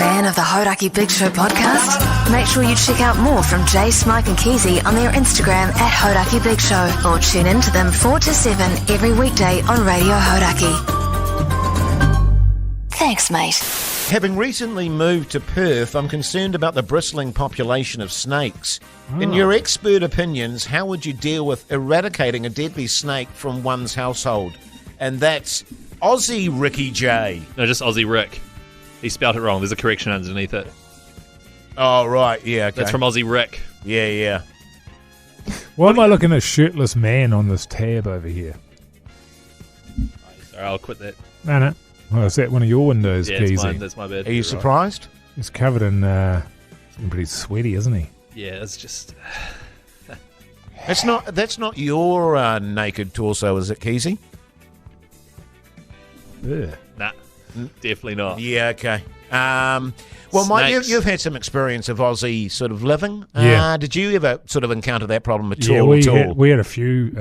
fan of the Hauraki Big Show podcast? Make sure you check out more from Jase, Mike and Keyzie on their Instagram at Hauraki Big Show, or tune in to them 4 to 7 every weekday on Radio Hauraki. Thanks, mate. Having recently moved to Perth, I'm concerned about the bristling population of snakes. In your expert opinions, how would you deal with eradicating a deadly snake from one's household? And that's Aussie Ricky J. No, just Aussie Rick. He spelled it wrong. There's a correction underneath it. Oh, right. Yeah, okay. That's from Aussie Rick. Yeah. Why am I looking at a shirtless man on this tab over here? Sorry, I'll quit that. No. Oh, is that one of your windows, Yeah, Keyzie? that's my bad. Are you surprised? He's covered in something pretty sweaty, isn't he? Yeah, it's just... That's not your naked torso, is it, Keyzie? Yeah. Nah, definitely not. Yeah, okay. Well, Mike, Snakes. you've had some experience of Aussie sort of living. Yeah. Did you ever sort of encounter that problem at Yeah, all? we had a few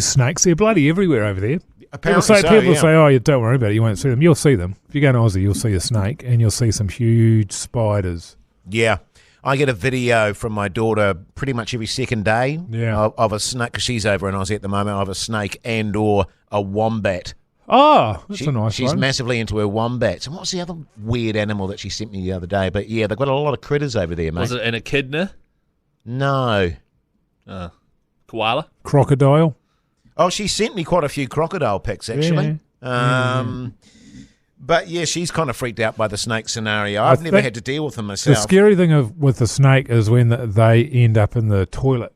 snakes. They're bloody everywhere over there. Apparently People say, oh, you don't worry about it, you won't see them. You'll see them. If you go to Aussie, you'll see a snake, and you'll see some huge spiders. Yeah. I get a video from my daughter pretty much every second day of a snake, because she's over in Aussie at the moment, of a snake and or a wombat. Oh, that's a nice She's one. massively into her wombats. And what was the other weird animal that she sent me the other day? But yeah, they've got a lot of critters over there, mate. Was it an echidna? No. Koala? Crocodile. Oh, she sent me quite a few crocodile pics, actually. But yeah, she's kind of freaked out by the snake scenario. I've never had to deal with them myself. The scary thing with the snake is when they end up in the toilet.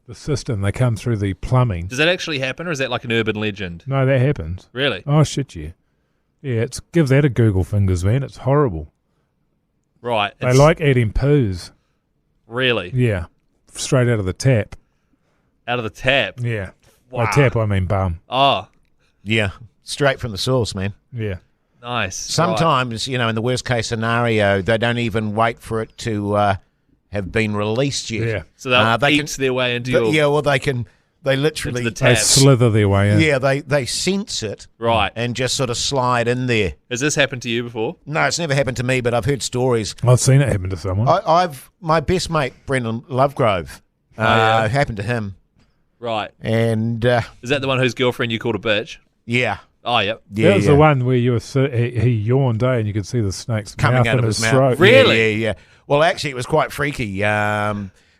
The system, they come through the plumbing. Does that actually happen, or is that like an urban legend? No, that happens. Really? Oh, shit, yeah. Yeah, give that a Google fingers, man. It's horrible. Right. They like eating poos. Really? Yeah. Straight out of the tap. Out of the tap? Yeah. Wow. By tap, I mean bum. Oh. Yeah, straight from the source, man. Yeah. Nice. Sometimes, in the worst case scenario, they don't even wait for it to have been released yet. Yeah. So they'll eat their way into your... Yeah, well, they literally... Into the They tap. slither their way in. Yeah, they sense it. Right. And just sort of slide in there. Has this happened to you before? No, it's never happened to me, but I've heard stories. I've seen it happen to someone. My best mate, Brendan Lovegrove, happened to him. Right. And... Is that the one whose girlfriend you called a bitch? yeah. Oh, yep. Yeah, that was the one where he yawned, and you could see the snake's coming mouth out in of his his throat. mouth. Really? Yeah. Well, actually, it was quite freaky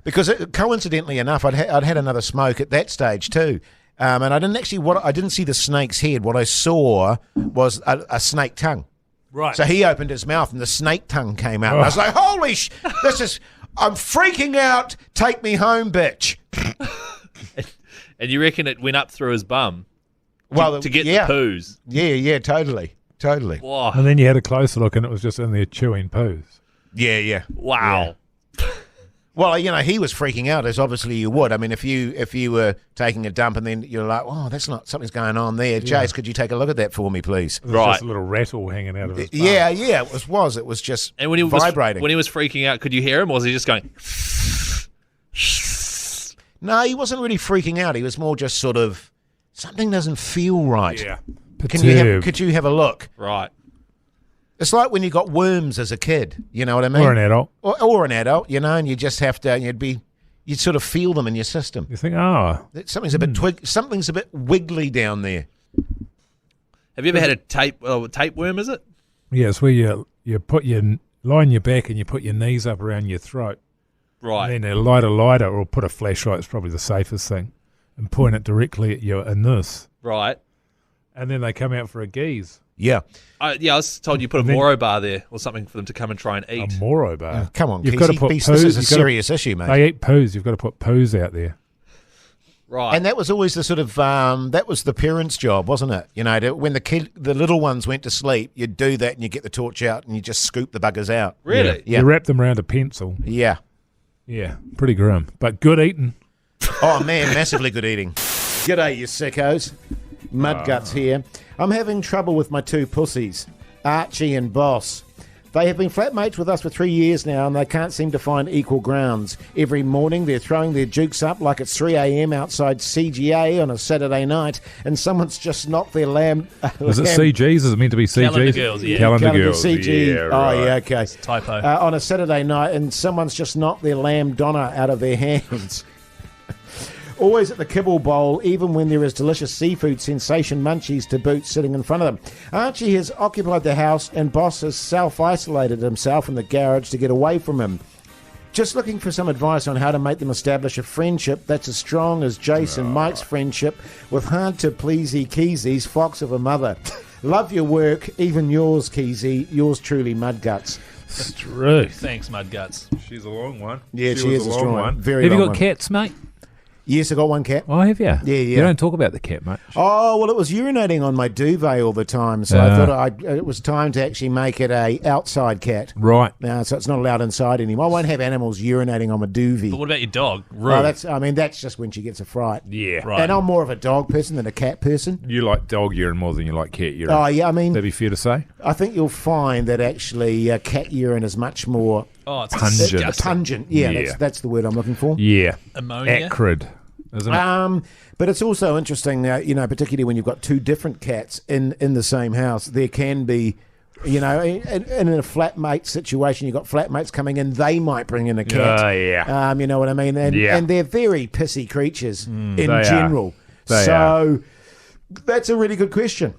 because coincidentally enough, I'd had another smoke at that stage too, and I didn't see the snake's head. What I saw was a snake tongue. Right. So he opened his mouth, and the snake tongue came out. And I was like, "Holy I'm freaking out! Take me home, bitch!" And you reckon it went up through his bum? To get the poos. Yeah, totally. Wow. And then you had a closer look, and it was just in there chewing poos. Yeah. Wow. Yeah. Well, he was freaking out, as obviously you would. I mean, if you were taking a dump and then you're like, oh, something's going on there. Yeah. Jase, could you take a look at that for me, please? There was just a little rattle hanging out of his bum. Yeah, it was. It was just vibrating. When he was freaking out, could you hear him, or was he just going... No, he wasn't really freaking out. He was more just sort of, something doesn't feel right. Yeah. Could you have a look? Right. It's like when you got worms as a kid, you know what I mean? Or an adult. Or an adult, and you just have to, you'd sort of feel them in your system. You think, Something's a bit something's a bit wiggly down there. Have you ever had a tapeworm, is it? yeah, it's where you lie on your back and you put your knees up around your throat. Right. And then they light a lighter or put a flashlight, it's probably the safest thing, and point it directly at your anus. Right. And then they come out for a geese. Yeah. I was told you put a Moro bar there or something for them to come and try and eat. A Moro bar. Come on, You've Keyzie, got to put this poos. is a serious issue, mate. They eat poos. You've got to put poos out there. Right. And that was always the sort of that was the parents' job, wasn't it? When the little ones went to sleep, you'd do that and you get the torch out and you just scoop the buggers out. Really? Yeah. You wrap them around a pencil. Yeah. Yeah, pretty grim, but good eating. Oh man, massively good eating. G'day, you sickos. Mudguts here. I'm having trouble with my two pussies, Archie and Boss. They have been flatmates with us for 3 years now, and they can't seem to find equal grounds. Every morning they're throwing their jukes up like it's 3 a.m. outside CGA on a Saturday night, and someone's just knocked their lamb... Is it CGs? Is it meant to be CGs? Calendar Girls, yeah. Calendar Girls, CG. yeah, right. Oh, yeah, okay. It's a typo. On a Saturday night, and someone's just knocked their lamb Donna out of their hands. Always at the kibble bowl, even when there is delicious seafood sensation munchies to boot sitting in front of them. Archie has occupied the house, and Boss has self-isolated himself in the garage to get away from him. Just looking for some advice on how to make them establish a friendship that's as strong as Jase and Mike's friendship with hard-to-pleasy Keezie's fox of a mother. Love your work, even yours, Keyzie. Yours truly, Mudguts. Struth. Thanks, Mudguts. She's a long one. Yeah, she is a strong one. Very Have long you got one. Cats, mate? Yes, I got one cat. Oh, have you? Yeah, yeah. You don't talk about the cat much. Oh, well, it was urinating on my duvet all the time, so I thought it was time to actually make it a outside cat. Right. So it's not allowed inside anymore. I won't have animals urinating on my duvet. But what about your dog? Oh, that's just when she gets a fright. Yeah. Right. And I'm more of a dog person than a cat person. You like dog urine more than you like cat urine. Oh, yeah, I mean... That'd be fair to say? I think you'll find that actually cat urine is much more... Oh, it's Pungent. disgusting. Pungent. Yeah, Yeah. That's the word I'm looking for. Yeah. Ammonia? Acrid, isn't it? But it's also interesting, particularly when you've got two different cats in the same house, there can be, in a flatmate situation, you've got flatmates coming in, they might bring in a cat. Oh, yeah. You know what I mean? And they're very pissy creatures in general. They are. That's a really good question.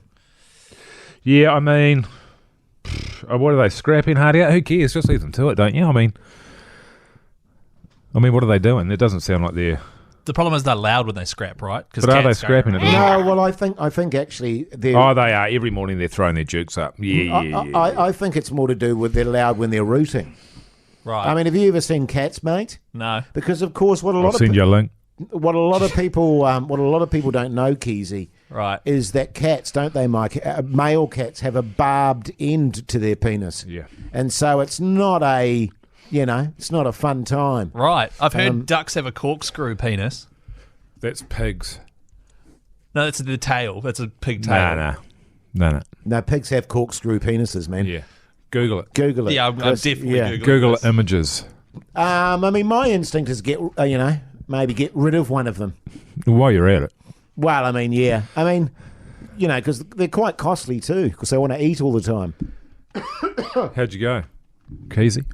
Yeah, I mean, what are they, scrapping hard out? Who cares? Just leave them to it, don't you? I mean, what are they doing? It doesn't sound like they're... The problem is they're loud when they scrap, right? But are they scrapping it? No, well, I think actually they're... Oh, they are. Every morning they're throwing their jukes up. Yeah. I think it's more to do with they're loud when they're rooting. Right. I mean, have you ever seen cats, mate? No. Because of course, I'll send you a link. What a lot of people don't know, Keyzie, Right. is that cats, don't they, Mike? Male cats have a barbed end to their penis. Yeah. And so it's not a, it's not a fun time. Right. I've heard ducks have a corkscrew penis. That's pigs. No, that's the tail. That's a pig tail. No. No, pigs have corkscrew penises, man. Yeah. Google it. Google it. Yeah, I'm definitely Googling Google this. images. My instinct is maybe get rid of one of them. While you're at it. Well, yeah. Because they're quite costly too, because they want to eat all the time. How'd you go, Keyzie?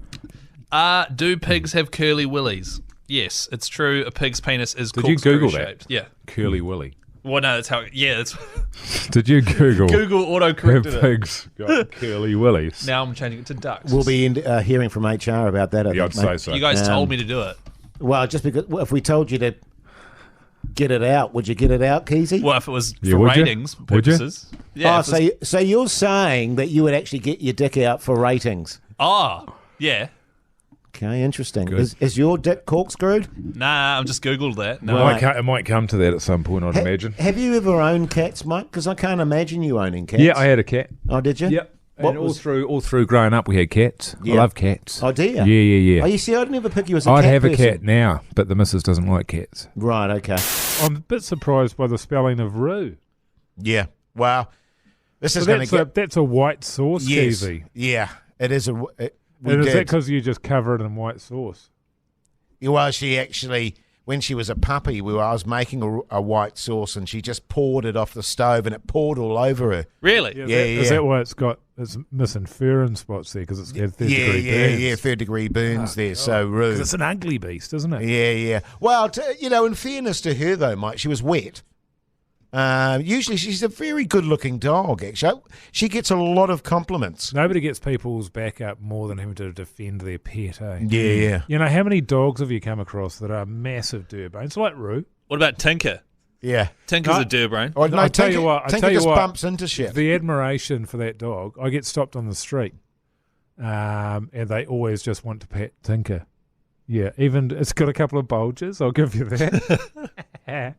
Do pigs have curly willies? Yes, it's true. A pig's penis is Did you Google shaped. that? Yeah. Curly willy. Well, no, that's how... Yeah, that's... Did you Google? Google autocorrected Have it. pigs got curly willies? Now I'm changing it to ducks. We'll be hearing from HR about that, I Yeah, think, I'd mate. say so. You guys told me to do it. Well, just because if we told you to get it out, would you get it out, Keyzie? Well, if it was Yeah, for would you? ratings Would you? purposes. Yeah. So you're saying that you would actually get your dick out for ratings? Yeah. Okay, interesting. Good. Is your dick corkscrewed? Nah, I've just Googled that. No. Right. It might come to that at some point, I'd imagine. Have you ever owned cats, Mike? Because I can't imagine you owning cats. Yeah, I had a cat. Oh, did you? Yep. What And was- all through growing up, we had cats. Yeah. I love cats. Oh, do you? Yeah. Oh, you see, I'd never pick you as a I'd cat have person. a cat now, but the missus doesn't like cats. Right, okay. I'm a bit surprised by the spelling of Roo. Yeah. Wow. This is So going to get... that's a white sauce, Yes. Keyzie. Yeah, it is a... we And is that did. because you just cover it in white sauce? Well, she actually, when she was a puppy, I was making a white sauce, and she just poured it off the stove, and it poured all over her. Really? Is that why it's missing furin spots there? Because it's got third-degree burns? Yeah, third-degree burns there, so rude. 'Cause it's an ugly beast, isn't it? Yeah. Well, in fairness to her, though, Mike, she was wet. Usually she's a very good-looking dog, actually. She gets a lot of compliments. Nobody gets people's back up more than having to defend their pet, eh? Yeah. You know, how many dogs have you come across that are massive dirtbones, like Roo? What about Tinker? Yeah. Tinker's a dirbrain. Oh, no, I tell you what, Tinker just bumps into shit. The admiration for that dog, I get stopped on the street, and they always just want to pet Tinker. Yeah, even it's got a couple of bulges, I'll give you that.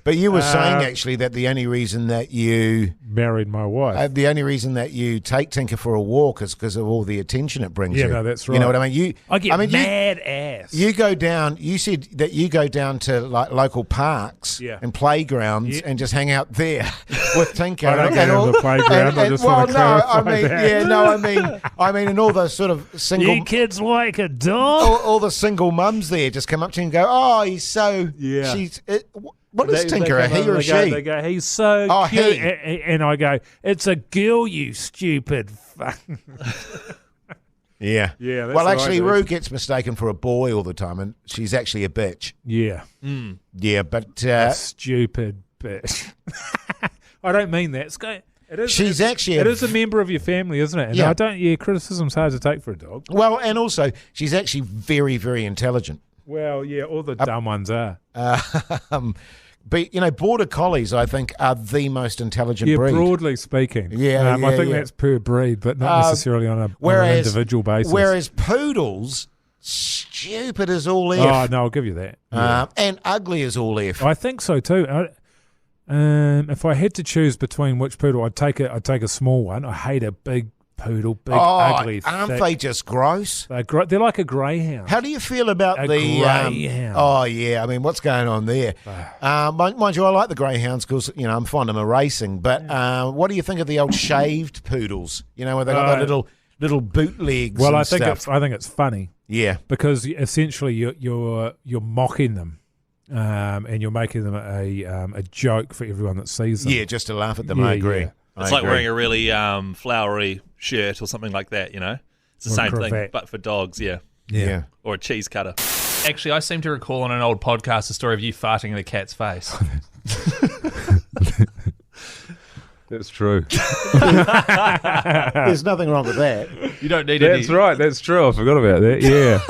But you were saying actually that the only reason that you married my wife, the only reason that you take Tinker for a walk is because of all the attention it brings you. Yeah, no, that's right. You know what I mean? I get mad ass. You go down. You said that you go down to like local parks and playgrounds and just hang out there with Tinker. I don't go to the playground. I just want to clarify that. I mean, and all those sort of single. You kids like a dog. All the single mums there just come up to you and go, "Oh, he's so." Yeah. What is Tinker? A he or a she? They go, he's so cute. And I go, it's a girl, you stupid fuck. Yeah. Yeah. That's well, actually, Rue gets mistaken for a boy all the time, and she's actually a bitch. Yeah. Yeah, but a stupid bitch. I don't mean that. She's actually it is a member of your family, isn't it? And criticism's hard to take for a dog. Well, and also she's actually very, very intelligent. Well, yeah, all the dumb ones are. But, border collies, I think, are the most intelligent breed. Broadly speaking. Yeah, I think that's per breed, but not necessarily on an individual basis. Whereas poodles, stupid as all F. Oh, no, I'll give you that. Yeah. And ugly as all F. I think so too. If I had to choose between which poodle, I'd take a small one. I hate a big poodle, ugly. Aren't they just gross? They're like a greyhound. How do you feel about the greyhound? Oh yeah, I mean, what's going on there? Mind you, I like the greyhounds because I'm fond of racing. But what do you think of the old shaved poodles? Where they got the little bootlegs. Well, and I think stuff. it's funny. Yeah, because essentially you're mocking them. And you're making them a joke for everyone that sees them. Yeah, just to laugh at them. I agree. Yeah. It's like wearing a really flowery shirt or something like that, It's the same thing, but for dogs, yeah. Or a cheese cutter. Actually, I seem to recall on an old podcast a story of you farting in a cat's face. That's true. There's nothing wrong with that. You don't need That's right, that's true. I forgot about that, yeah.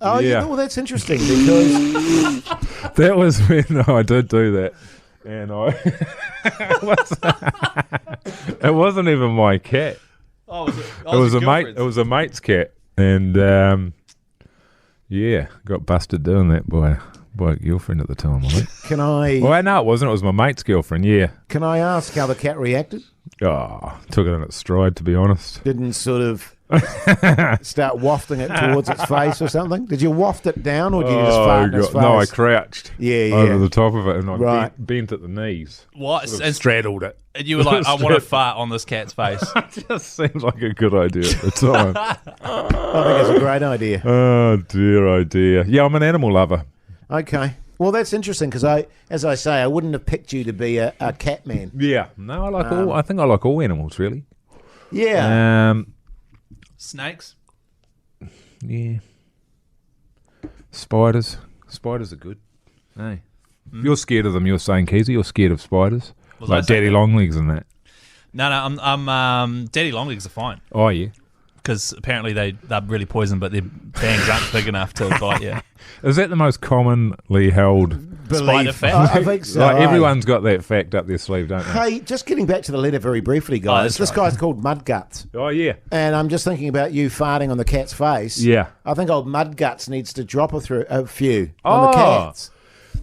Well, that's interesting because that was when I did do that. And it wasn't even my cat. Oh, was it? It was a mate. It was a mate's cat, and got busted doing that by a girlfriend at the time. I think. Can I? Well, no, it wasn't. It was my mate's girlfriend. Yeah. Can I ask how the cat reacted? Oh, took it in its stride. To be honest, didn't sort of start wafting it towards its face or something? Did you waft it down or did you just fart in its face? No, I crouched over the top of it and I bent at the knees. What? Sort of straddled it. And you were like, I want to fart on this cat's face. It just seemed like a good idea at the time. I think it's a great idea. Oh, dear. Yeah, I'm an animal lover. Okay. Well, that's interesting because as I say, I wouldn't have picked you to be a cat man. Yeah. No, I like all. I think I like all animals, really. Yeah. Snakes? Yeah. Spiders. Spiders are good. Hey. You're scared of them, you're saying, Keyzie? You're scared of spiders? Like daddy longlegs and that? No, I'm daddy longlegs are fine. Oh, yeah. Because apparently they're really poison, but their fangs aren't big enough to bite you. Is that the most commonly held spider fact? I think so. Like everyone's got that fact up their sleeve, don't they? Hey, just getting back to the letter very briefly, guys. This guy's called Mudguts. Oh, yeah. And I'm just thinking about you farting on the cat's face. Yeah. I think old Mudguts needs to drop a few on the cats.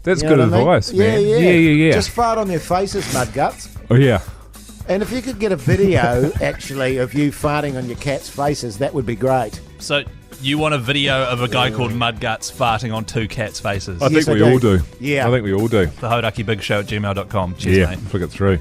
That's good advice, man. Yeah. Just fart on their faces, Mudguts. Oh, yeah. And if you could get a video, actually, of you farting on your cat's faces, that would be great. So you want a video of a guy called Mudguts farting on two cats' faces? I think we all do. Yeah. I think we all do. The Hauraki Big Show at gmail.com. Cheers, mate. Flick it through.